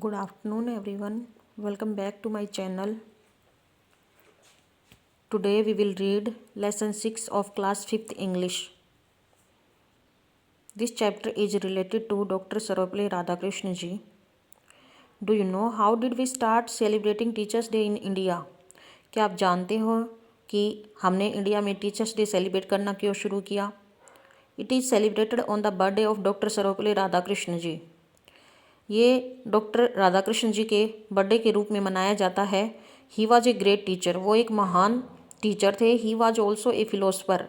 Good afternoon, everyone. Welcome back to my channel. Today we will read lesson 6 of class 5th English. This chapter is related to Dr. Sarvapalli Radhakrishnan ji. Do you know how did we start celebrating Teachers Day in India? क्या आप जानते हो कि हमने India में teachers day celebrate करना क्यों शुरू किया? It is celebrated on the birthday of Dr. Sarvapalli Radhakrishnan ji. ये डॉक्टर राधाकृष्ण जी के बर्थडे के रूप में मनाया जाता है. He was a great teacher. वो एक महान टीचर थे. He was also a philosopher.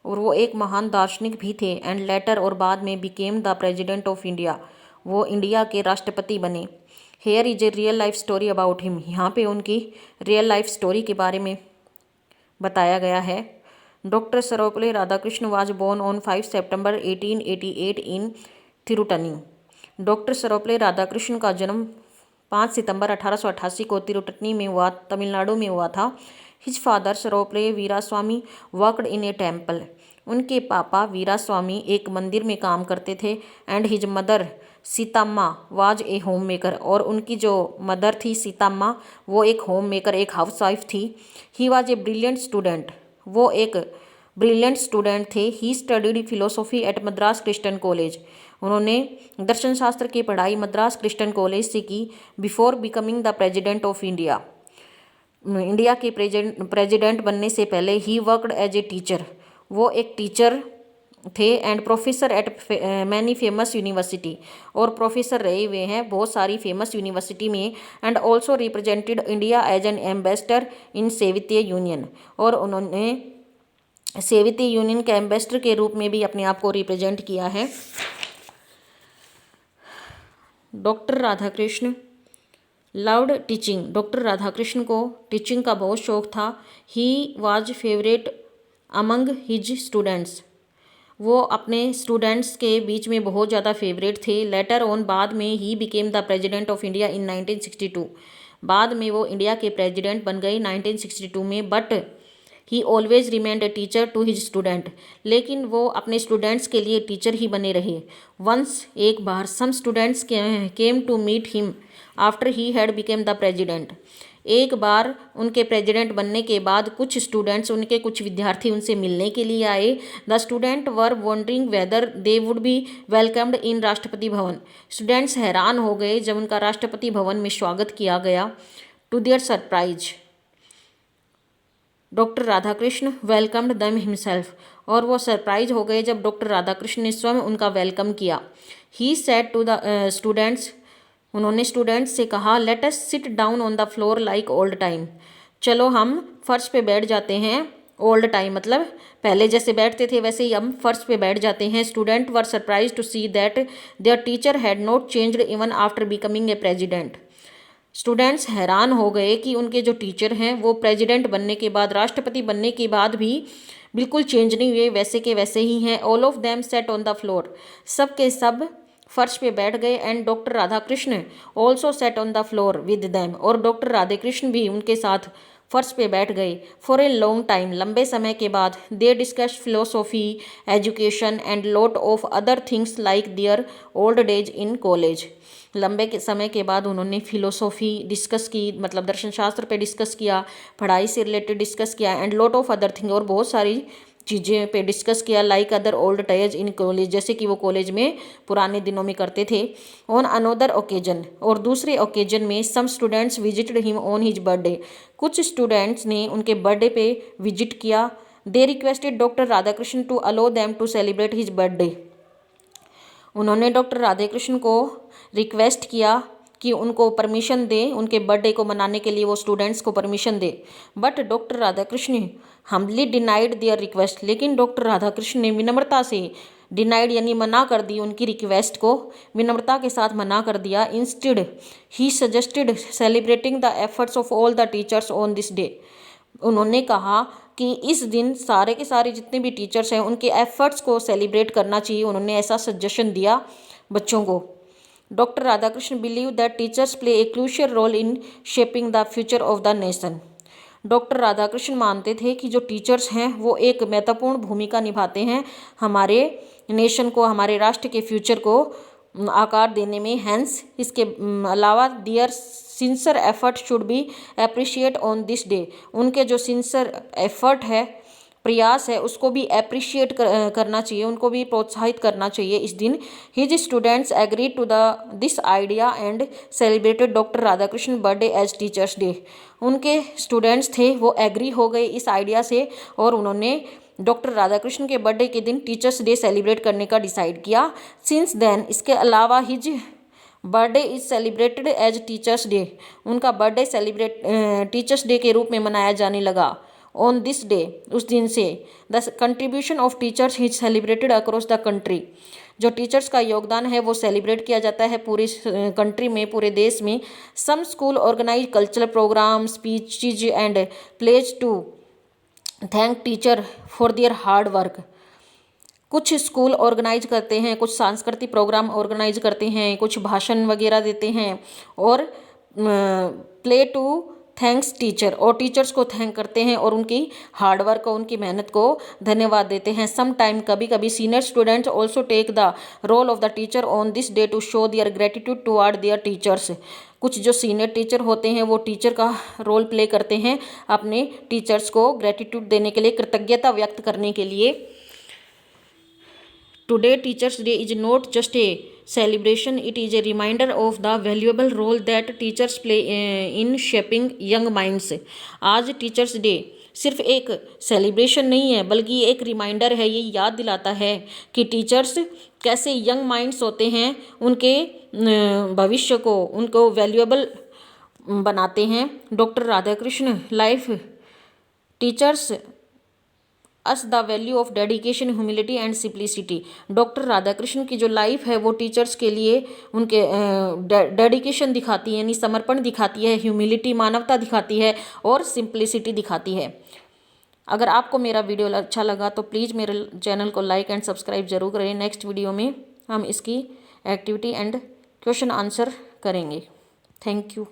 और वो एक महान दार्शनिक भी थे. एंड लेटर और बाद में became the president of India. वो इंडिया के राष्ट्रपति बने. Here is a real life story about him. यहाँ पे उनकी रियल लाइफ स्टोरी के बारे में बताया गया है. Doctor Sarvepalli Radhakrishna was born on 5 September 1888 in Tiruttani. Doctor Sarvepalli Radhakrishna का जन्म 5 सितंबर 1888 को तिरुटनी में हुआ, तमिलनाडु में हुआ था. His father Sarvepalli Veeraswami worked in a temple. उनके पापा वीरास्वामी एक मंदिर में काम करते थे. And his mother Seethamma was a homemaker. और उनकी जो मदर थी सीताम्मा, वो एक होम मेकर, एक हाउस वाइफ थी. He was a brilliant student. वो एक ब्रिलियंट स्टूडेंट थे. He studied philosophy at Madras Christian College. उन्होंने दर्शन शास्त्र की पढ़ाई मद्रास क्रिश्चियन कॉलेज से की. Before becoming the president of India. India के प्रेजिडेंट बनने से पहले ही वर्कड एज ए टीचर. वो एक टीचर थे. And professor at many famous university. और प्रोफेसर रहे हुए हैं बहुत सारी फेमस यूनिवर्सिटी में. And also represented India as an ambassador in Soviet union. और उन्होंने सेवितीय यूनियन के एम्बेसडर के रूप में भी अपने आप को रिप्रेजेंट किया है. Doctor Radhakrishna loved teaching. Doctor Radhakrishna को टीचिंग का बहुत शौक था. He was favourite among his students. वो अपने स्टूडेंट्स के बीच में बहुत ज़्यादा फेवरेट थे. लेटर ऑन बाद में he became the president of India in 1962. बाद में वो इंडिया के प्रेजिडेंट बन गए 1962 में. But he always remained a teacher to his student. लेकिन वो अपने स्टूडेंट्स के लिए टीचर ही बने रहे. वंस एक बार some students came to meet him after he had became the president. एक बार उनके प्रेजिडेंट बनने के बाद कुछ स्टूडेंट्स, उनके कुछ विद्यार्थी उनसे मिलने के लिए आए. The student were wondering whether they would be welcomed in Rashtrapati Bhavan. Students हैरान हो गए जब उनका राष्ट्रपति भवन में स्वागत किया गया. To their surprise doctor Radhakrishna welcomed them himself. और वो सरप्राइज हो गए जब डॉक्टर राधाकृष्ण ने स्वयं उनका वेलकम किया. He said to the students. उन्होंने स्टूडेंट्स से कहा, let us sit down on the floor like old time. चलो हम फर्श पे बैठ जाते हैं. ओल्ड टाइम मतलब पहले जैसे बैठते थे वैसे ही हम फर्श पे बैठ जाते हैं. Student were surprised to see that their teacher had not changed even after becoming a president. Students हैरान हो गए कि उनके जो टीचर हैं वो प्रेसिडेंट बनने के बाद, राष्ट्रपति बनने के बाद भी बिल्कुल चेंज नहीं हुए, वैसे के वैसे ही हैं. All of them set on the floor. सब के सब फर्श पे बैठ गए. And doctor Radhakrishna also set on the floor with them. और डॉक्टर राधाकृष्ण भी उनके साथ फर्श पे बैठ गए. For a long time. लंबे समय के बाद. They discuss philosophy, education and lot of other things like their old days in college. लंबे के समय के बाद उन्होंने फिलोसॉफी डिस्कस की, मतलब दर्शन शास्त्र पे डिस्कस किया, पढ़ाई से रिलेटेड डिस्कस किया. And lot of other thing. और बहुत सारी चीज़ें पे डिस्कस किया. Like other old days in college. जैसे कि वो कॉलेज में पुराने दिनों में करते थे. On another occasion. और दूसरे ओकेजन में some students visited him on his birthday. कुछ स्टूडेंट्स ने उनके बर्थडे पे विजिट किया. They requested doctor Radhakrishna to allow them to celebrate his birthday. उन्होंने डॉक्टर राधाकृष्ण को रिक्वेस्ट किया कि उनको परमिशन दे, उनके बर्थडे को मनाने के लिए वो स्टूडेंट्स को परमिशन दे. But doctor Radhakrishna humbly denied their request. लेकिन डॉक्टर राधाकृष्ण ने विनम्रता से डिनाइड यानी मना कर दी उनकी रिक्वेस्ट को. विनम्रता के साथ मना कर दिया. Instead he suggested celebrating the efforts of all the teachers on this day. उन्होंने कहा कि इस दिन सारे के सारे जितने भी टीचर्स हैं उनके एफर्ट्स को सेलिब्रेट करना चाहिए. उन्होंने ऐसा सजेशन दिया बच्चों को. Doctor Radhakrishna believe that teachers play a crucial role in shaping the future of the nation. Doctor Radhakrishna मानते थे कि जो टीचर्स हैं वो एक महत्वपूर्ण भूमिका निभाते हैं हमारे नेशन को, हमारे राष्ट्र के फ्यूचर को आकार देने में। हैंस इसके अलावा their sincere effort should be appreciate on this day. उनके जो सिंसियर एफर्ट है, प्रयास है, उसको भी अप्रिशिएट करना चाहिए, उनको भी प्रोत्साहित करना चाहिए इस दिन। His students agree to this idea and celebrated doctor Radhakrishna birthday as teachers day. उनके स्टूडेंट्स थे वो एग्री हो गए इस आइडिया से और उन्होंने डॉक्टर राधाकृष्ण के बर्थडे के दिन टीचर्स डे सेलिब्रेट करने का डिसाइड किया। सिंस देन इसके अलावा his birthday is celebrated as teachers day. उनका बर्थडे सेलिब्रेट टीचर्स डे के रूप में मनाया जाने लगा। ऑन दिस डे, उस दिन से the contribution of teachers is celebrated across the country. जो टीचर्स का योगदान है वो सेलिब्रेट किया जाता है पूरी कंट्री में, पूरे देश में। Some school organise cultural program, speeches and plays to thank teacher for their hard work. कुछ स्कूल ऑर्गेनाइज करते हैं, कुछ सांस्कृतिक प्रोग्राम ऑर्गेनाइज करते हैं, कुछ भाषण वगैरह देते हैं और प्ले टू थैंक्स टीचर, और टीचर्स को थैंक करते हैं और उनकी हार्डवर्क को, उनकी मेहनत को धन्यवाद देते हैं। सम टाइम कभी कभी senior students also take the role of the teacher on this day to show their gratitude toward their teachers. कुछ जो सीनियर टीचर होते हैं वो टीचर का रोल प्ले करते हैं अपने टीचर्स को ग्रेटिट्यूड देने के लिए, कृतज्ञता व्यक्त करने के लिए। Today Teachers Day is not just a celebration, it is a reminder of the valuable role that teachers play in shaping young minds. आज टीचर्स डे सिर्फ एक सेलिब्रेशन नहीं है बल्कि ये एक रिमाइंडर है, ये याद दिलाता है कि टीचर्स कैसे यंग माइंड्स होते हैं, उनके भविष्य को, उनको वैल्यूएबल बनाते हैं। Doctor Radhakrishna life teachers us the value of dedication, humility and simplicity. Doctor Radhakrishna की जो लाइफ है वो टीचर्स के लिए उनके डेडिकेशन दिखाती है, यानी समर्पण दिखाती है, ह्यूमिलिटी मानवता दिखाती है और सिंप्लिसिटी दिखाती है। अगर आपको मेरा वीडियो अच्छा लगा तो प्लीज़ मेरे चैनल को लाइक एंड सब्सक्राइब जरूर करें। नेक्स्ट वीडियो में हम इसकी एक्टिविटी एंड क्वेश्चन आंसर करेंगे। Thank you.